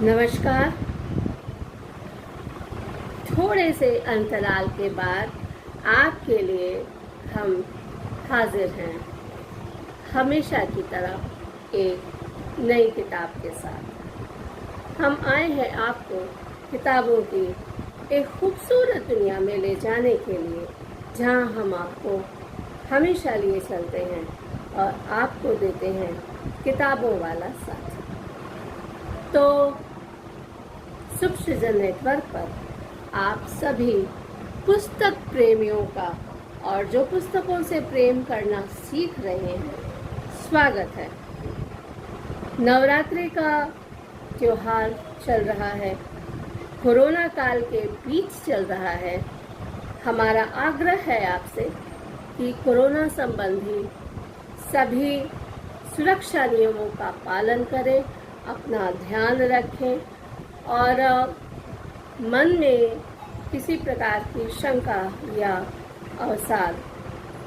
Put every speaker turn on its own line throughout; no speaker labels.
नमस्कार। थोड़े से अंतराल के बाद आपके लिए हम हाजिर हैं, हमेशा की तरह एक नई किताब के साथ। हम आए हैं आपको किताबों की एक खूबसूरत दुनिया में ले जाने के लिए, जहां हम आपको हमेशा लिए चलते हैं और आपको देते हैं किताबों वाला साथ। तो सुख सृजन नेटवर्क पर आप सभी पुस्तक प्रेमियों का और जो पुस्तकों से प्रेम करना सीख रहे हैं, स्वागत है। नवरात्रि का त्योहार चल रहा है, कोरोना काल के बीच चल रहा है। हमारा आग्रह है आपसे कि कोरोना संबंधी सभी सुरक्षा नियमों का पालन करें, अपना ध्यान रखें और मन में किसी प्रकार की शंका या अवसाद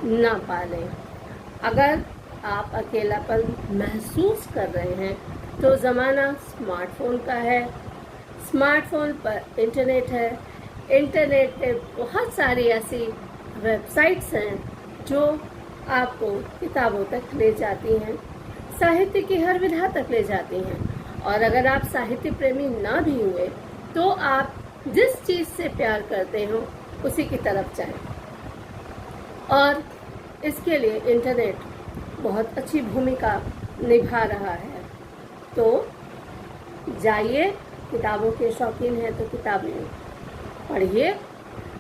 न पालें। अगर आप अकेलापन महसूस कर रहे हैं तो ज़माना स्मार्टफोन का है, स्मार्टफोन पर इंटरनेट है, इंटरनेट पे बहुत सारी ऐसी वेबसाइट्स हैं जो आपको किताबों तक ले जाती हैं, साहित्य की हर विधा तक ले जाती हैं। और अगर आप साहित्य प्रेमी ना भी हुए तो आप जिस चीज़ से प्यार करते हो उसी की तरफ जाएं। और इसके लिए इंटरनेट बहुत अच्छी भूमिका निभा रहा है। तो जाइए, किताबों के शौकीन हैं तो किताबें पढ़िए।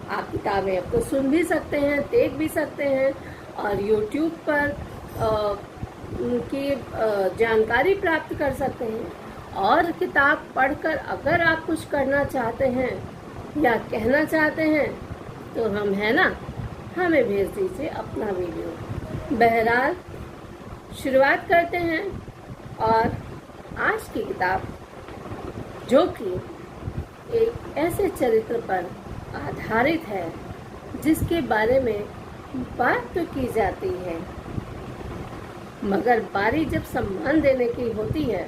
आप किताबें अब तो सुन भी सकते हैं, देख भी सकते हैं और यूट्यूब पर उनकी जानकारी प्राप्त कर सकते हैं। और किताब पढ़कर अगर आप कुछ करना चाहते हैं या कहना चाहते हैं तो हम हैं ना, हमें भेज दीजिए अपना वीडियो। बहरहाल शुरुआत करते हैं। और आज की किताब, जो कि एक ऐसे चरित्र पर आधारित है जिसके बारे में बात तो की जाती है, मगर बारी जब सम्मान देने की होती है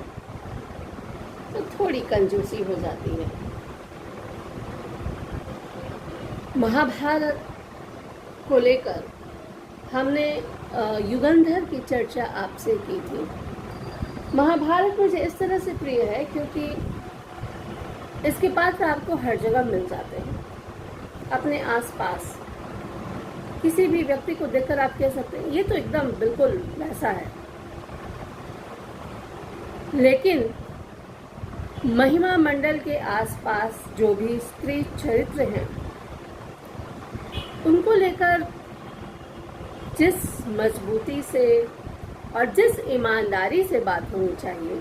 तो थोड़ी कंजूसी हो जाती है। महाभारत को लेकर हमने युगंधर की चर्चा आपसे की थी। महाभारत मुझे इस तरह से प्रिय है क्योंकि इसके पात्र आपको हर जगह मिल जाते हैं, अपने आसपास। किसी भी व्यक्ति को देखकर आप कह सकते हैं ये तो एकदम बिल्कुल वैसा है। लेकिन महिमा मंडल के आसपास जो भी स्त्री चरित्र हैं, उनको लेकर जिस मजबूती से और जिस ईमानदारी से बात होनी चाहिए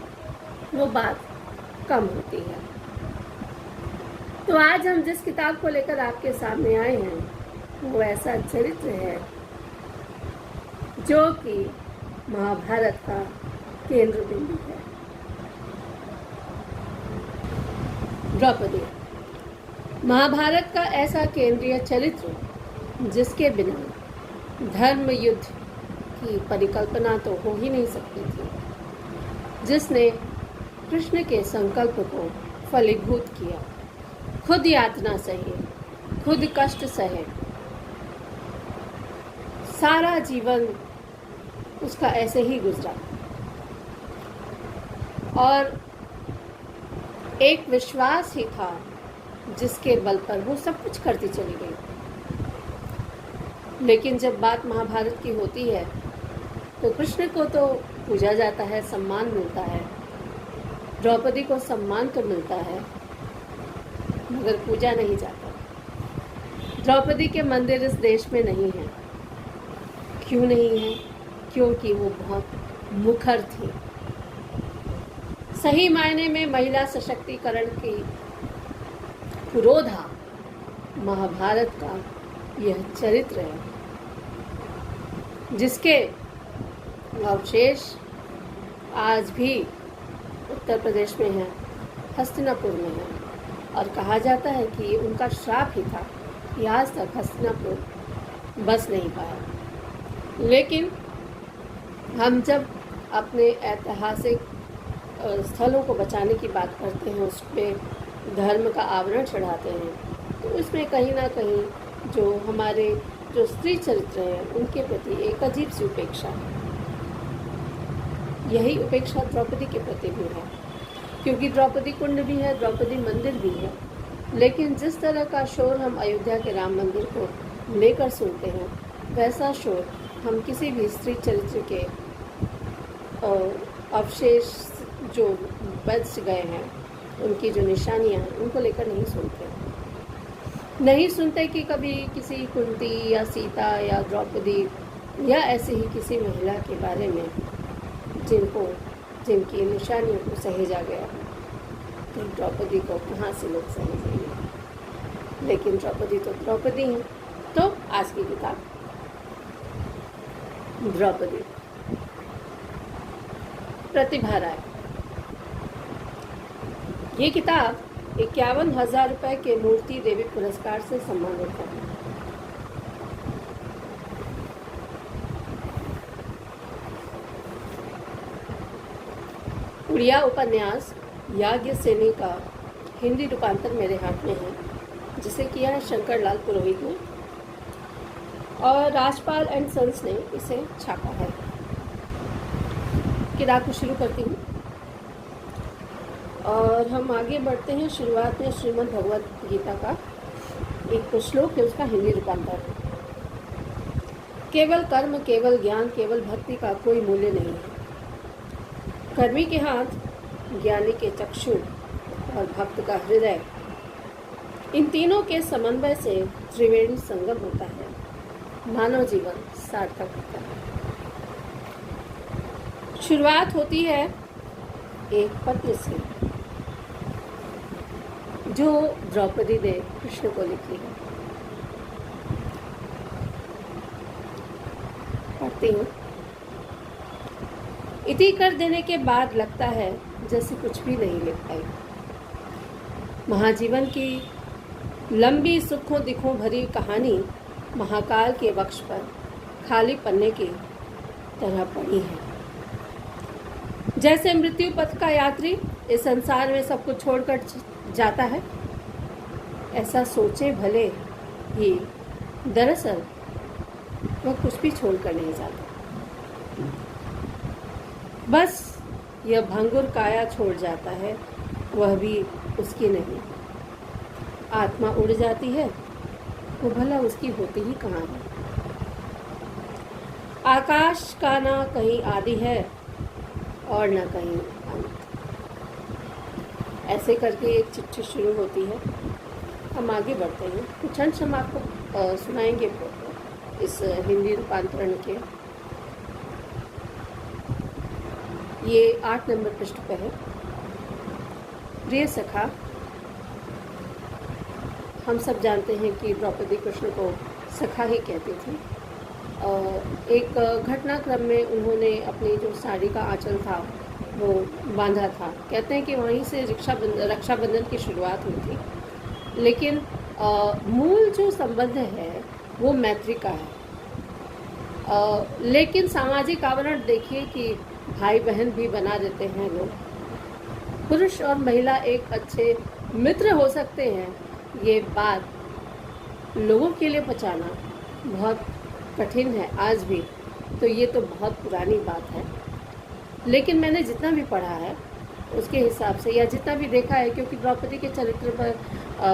वो बात कम होती है। तो आज हम जिस किताब को लेकर आपके सामने आए हैं वो ऐसा चरित्र है जो कि महाभारत का केंद्र बिंदु है। द्रौपदी महाभारत का ऐसा केंद्रीय चरित्र जिसके बिना धर्म युद्ध की परिकल्पना तो हो ही नहीं सकती थी, जिसने कृष्ण के संकल्प को फलीभूत किया, खुद यातना सही, खुद कष्ट सहे, सारा जीवन उसका ऐसे ही गुजरा और एक विश्वास ही था जिसके बल पर वो सब कुछ करती चली गई। लेकिन जब बात महाभारत की होती है तो कृष्ण को तो पूजा जाता है, सम्मान मिलता है, द्रौपदी को सम्मान तो मिलता है मगर पूजा नहीं जाता। द्रौपदी के मंदिर इस देश में नहीं हैं। क्यों नहीं है? क्योंकि वो बहुत मुखर थी। सही मायने में महिला सशक्तिकरण की पुरोधा महाभारत का यह चरित्र है, जिसके अवशेष आज भी उत्तर प्रदेश में हैं, हस्तिनापुर में है। और कहा जाता है कि ये उनका श्राप ही था कि आज तक हस्तिनापुर बस नहीं पाया। लेकिन हम जब अपने ऐतिहासिक स्थलों को बचाने की बात करते हैं, उस पर धर्म का आवरण चढ़ाते हैं, तो इसमें कहीं ना कहीं जो हमारे जो स्त्री चरित्र हैं उनके प्रति एक अजीब सी उपेक्षा है। यही उपेक्षा द्रौपदी के प्रति भी है, क्योंकि द्रौपदी कुंड भी है, द्रौपदी मंदिर भी है, लेकिन जिस तरह का शोर हम अयोध्या के राम मंदिर को लेकर सुनते हैं, वैसा शोर हम किसी भी स्त्री चरित्र के अवशेष जो बच गए हैं, उनकी जो निशानियां हैं, उनको लेकर नहीं सुनते कि कभी किसी कुंती या सीता या द्रौपदी या ऐसे ही किसी महिला के बारे में जिनकी निशानियों को सहेजा गया है। तो द्रौपदी को कहाँ से लोग सहेजेंगे, लेकिन द्रौपदी तो द्रौपदी है। तो आज की किताब द्रौपदी, प्रतिभा राय। ये किताब 51,000 रुपये के मूर्ति देवी पुरस्कार से सम्मानित है। उड़िया उपन्यास याज्ञसेनी का हिंदी रूपांतर मेरे हाथ में है, जिसे किया है शंकर लाल पुरोहित ने, और राजपाल एंड सन्स ने इसे छापा है। किताब को शुरू करती हूँ और हम आगे बढ़ते हैं। शुरुआत में श्रीमद् भगवद गीता का एक श्लोक है, उसका हिंदी रूपांतर है। केवल कर्म, केवल ज्ञान, केवल भक्ति का कोई मूल्य नहीं है। कर्मी के हाथ, ज्ञानी के चक्षु और भक्त का हृदय, इन तीनों के समन्वय से त्रिवेणी संगम होता है, मानव जीवन सार्थक होता है। शुरुआत होती है एक पत्र से जो द्रौपदी ने कृष्ण को लिखी है। पढ़ती हूँ। इति कर देने के बाद लगता है जैसे कुछ भी नहीं लिख पाई। महाजीवन की लंबी सुखों दिखों भरी कहानी महाकाल के वक्ष पर खाली पन्ने की तरह पड़ी है। जैसे मृत्यु पथ का यात्री इस संसार में सब कुछ छोड़कर जाता है, ऐसा सोचे भले ही दरअसल वह कुछ भी छोड़कर नहीं जाता। बस यह भंगुर काया छोड़ जाता है, वह भी उसकी नहीं। आत्मा उड़ जाती है, वो भला उसकी होती ही कहाँ है। आकाश का ना कहीं आदि है और ना कहीं अंत। ऐसे करके एक चिट्ठी शुरू होती है। हम आगे बढ़ते हैं। कुछ अंश हम आपको सुनाएंगे इस हिंदी रूपांतरण के। ये 8 नंबर पृष्ठ पे है। प्रिय सखा, हम सब जानते हैं कि द्रौपदी कृष्ण को सखा ही कहती थी। एक घटनाक्रम में उन्होंने अपनी जो साड़ी का आंचल था वो बांधा था। कहते हैं कि वहीं से रक्षाबंधन की शुरुआत हुई थी, लेकिन मूल जो संबंध है वो मैत्री का है। लेकिन सामाजिक आवरण देखिए कि भाई बहन भी बना देते हैं लोग। पुरुष और महिला एक अच्छे मित्र हो सकते हैं, ये बात लोगों के लिए पचाना बहुत कठिन है आज भी। तो ये तो बहुत पुरानी बात है, लेकिन मैंने जितना भी पढ़ा है उसके हिसाब से या जितना भी देखा है, क्योंकि द्रौपदी के चरित्र पर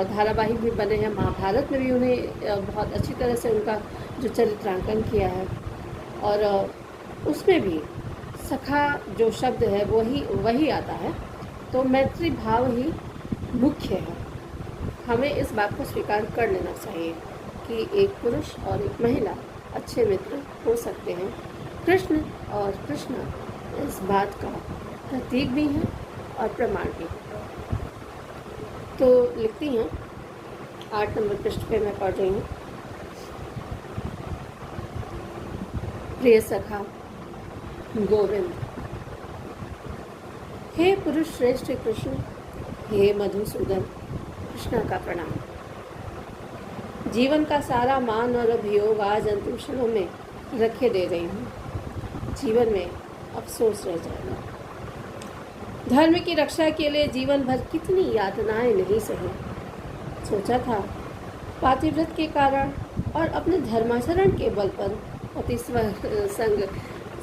धारावाहिक भी बने हैं, महाभारत में भी उन्हें बहुत अच्छी तरह से उनका जो चरित्रांकन किया है, और उसमें भी सखा जो शब्द है वही आता है। तो मैत्री भाव ही मुख्य है। हमें इस बात को स्वीकार कर लेना चाहिए कि एक पुरुष और एक महिला अच्छे मित्र हो सकते हैं। कृष्ण और कृष्णा इस बात का प्रतीक भी हैं और प्रमाण भी। तो लिखती हैं 8 नंबर पृष्ठ पे मैं पढ़ रही हूँ। प्रिय सखा गोविंद, हे पुरुष श्रेष्ठ कृष्ण, हे मधुसूदन, कृष्णा का प्रणाम। जीवन का सारा मान और अभियोग आज अंतिम क्षणों में रखे दे रही हूँ। जीवन में अफसोस रह जाएगा। धर्म की रक्षा के लिए जीवन भर कितनी यातनाएं नहीं सही। सोचा था पातिव्रत के कारण और अपने धर्माचरण के बल पर पति संग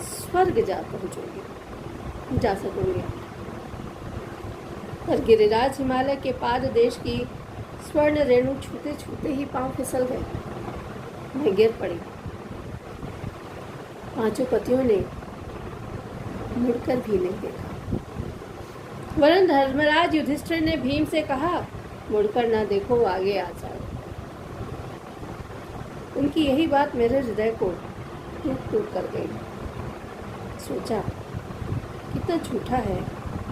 स्वर्ग जा सकूंगी, पर गिरिराज हिमालय के पाद देश की स्वर्ण रेणु छूते छूते ही पांव फिसल गए। मैं गिर पड़ी। पांचों पतियों ने मुड़कर भी नहीं देखा, वरन धर्मराज युधिष्ठिर ने भीम से कहा, मुड़कर ना देखो, आगे आ जाओ। उनकी यही बात मेरे हृदय को टूट टूट कर गई। सोचा कितना झूठा है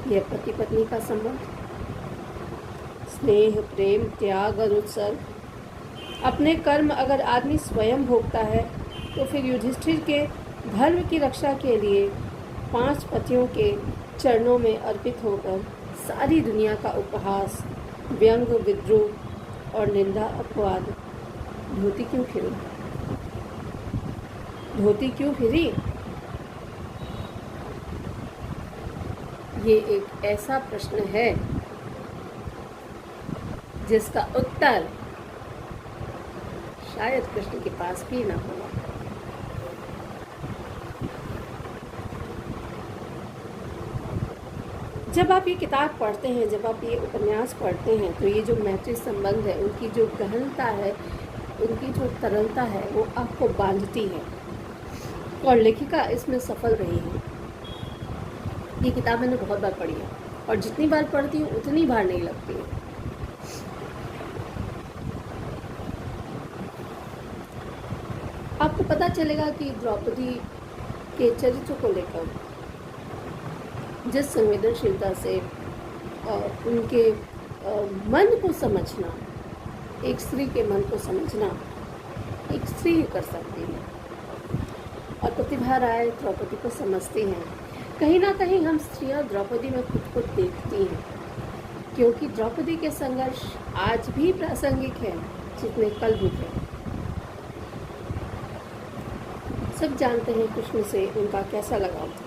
यह पति पत्नी का संबंध। स्नेह, प्रेम, त्याग और उत्सर्ग, अपने कर्म अगर आदमी स्वयं भोगता है तो फिर युधिष्ठिर के धर्म की रक्षा के लिए 5 पतियों के चरणों में अर्पित होकर सारी दुनिया का उपहास, व्यंग, विद्रोह और निंदा अपवाद धोती क्यों फिरी? धोती क्यों फिरी? ये एक ऐसा प्रश्न है जिसका उत्तर शायद कृष्ण के पास भी ना होगा। जब आप ये किताब पढ़ते हैं, जब आप ये उपन्यास पढ़ते हैं, तो ये जो मैत्री संबंध है, उनकी जो गहनता है, उनकी जो तरलता है, वो आपको बांधती है और लेखिका इसमें सफल रही है। ये किताब मैंने बहुत बार पढ़ी है और जितनी बार पढ़ती हूँ उतनी बार नहीं लगती है। आपको पता चलेगा कि द्रौपदी के चरित्र को लेकर जिस संवेदनशीलता से उनके मन को समझना, एक स्त्री के मन को समझना एक स्त्री ही कर सकती है, और प्रतिभा राय द्रौपदी को समझती हैं। कहीं ना कहीं हम स्त्रियां द्रौपदी में खुद को देखती हैं, क्योंकि द्रौपदी के संघर्ष आज भी प्रासंगिक है जितने कल भी थे। सब जानते हैं कृष्ण से उनका कैसा लगाव था।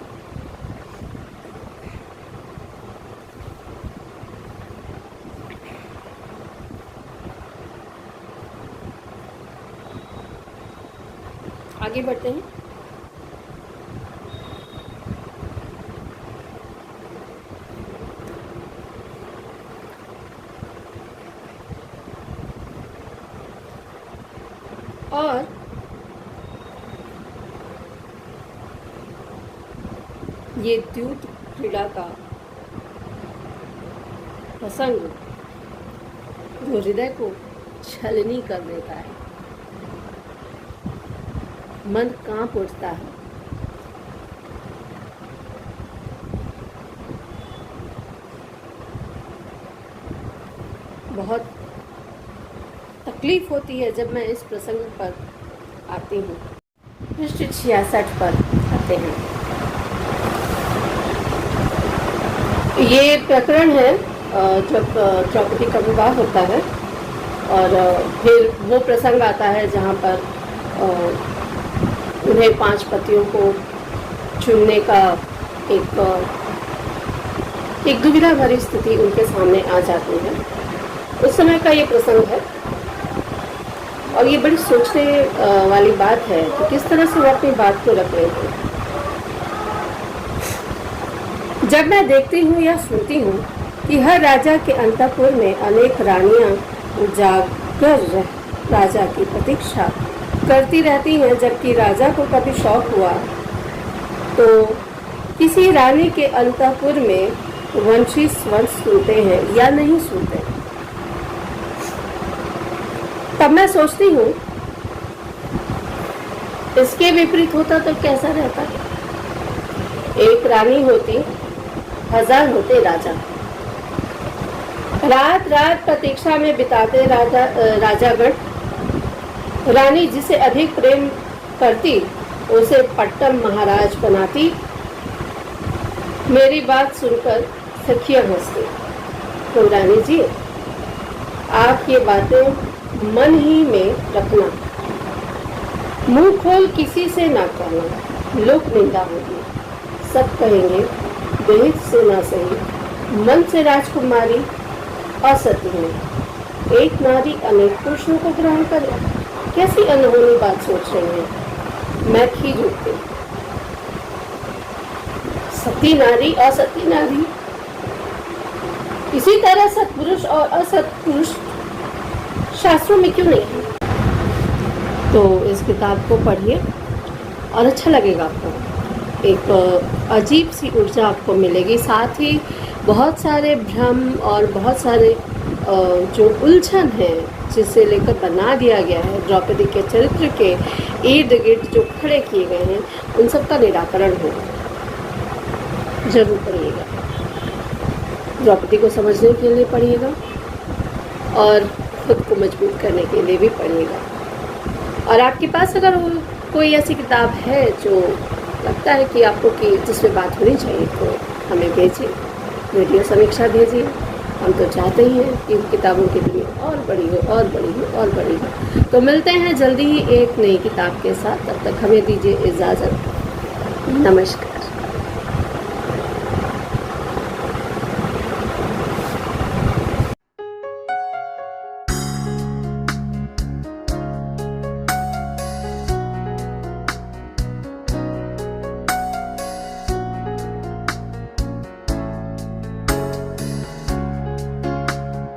आगे बढ़ते हैं। और ये द्यूत क्रीड़ा का प्रसंग जो हृदय को छलनी कर देता है, मन कांप उठता है। बहुत तकलीफ होती है जब मैं इस प्रसंग पर आती हूँ। पृष्ठ 66 पर आते हैं। ये प्रकरण है जब द्रौपदी का विवाह होता है और फिर वो प्रसंग आता है जहाँ पर उन्हें 5 पतियों को चुनने का एक दुविधा भरी स्थिति उनके सामने आ जाती है। उस समय का ये प्रसंग है और ये बड़ी सोचने वाली बात है कि किस तरह से वो अपनी बात को रख रहे हैं। जब मैं देखती हूँ या सुनती हूँ कि हर राजा के अंतःपुर में अनेक रानियां उजागर राजा की प्रतीक्षा करती रहती हैं, जबकि राजा को कभी शौक हुआ तो किसी रानी के अंतःपुर में वंशी स्वर सुनते हैं या नहीं सुनते, तब मैं सोचती हूँ इसके विपरीत होता तो कैसा रहता। एक रानी होती, 1000 होते राजा। रात रात प्रतीक्षा में बिताते राजागण। रानी जिसे अधिक प्रेम करती उसे पट्टम महाराज बनाती। मेरी बात सुनकर सखियां हंसती। तो रानी जी, आप ये बातें मन ही में रखना, मुंह खोल किसी से ना कहना, लोक निंदा होगी। सब कहेंगे दहेज से ना सही मन से राजकुमारी असती में, एक नारी अनेक पुरुषों को ग्रहण करे। कैसी अनहोनी बात सोच रहे हैं, मैं खींच उठती। सती नारी असती नारी, इसी तरह सत्पुरुष और असत्पुरुष शास्त्रों में क्यों नहीं है? तो इस किताब को पढ़िए और अच्छा लगेगा आपको। एक अजीब सी ऊर्जा आपको मिलेगी, साथ ही बहुत सारे भ्रम और बहुत सारे जो उलझन है जिसे लेकर बना दिया गया है, द्रौपदी के चरित्र के इर्द गिर्द जो खड़े किए गए हैं, उन सब का निराकरण होगा। जरूर पढ़िएगा, द्रौपदी को समझने के लिए पढ़िएगा और खुद को मजबूत करने के लिए भी पढ़िएगा। और आपके पास अगर कोई ऐसी किताब है जो लगता है कि आपको कि जिसमें बात होनी चाहिए, तो हमें भेजिए, वीडियो समीक्षा भेजिए। हम तो चाहते ही हैं कि किताबों की दुनिया और बड़ी हो और बड़ी हो और बड़ी हो। तो मिलते हैं जल्दी ही एक नई किताब के साथ, तब तक हमें दीजिए इजाज़त। नमस्कार।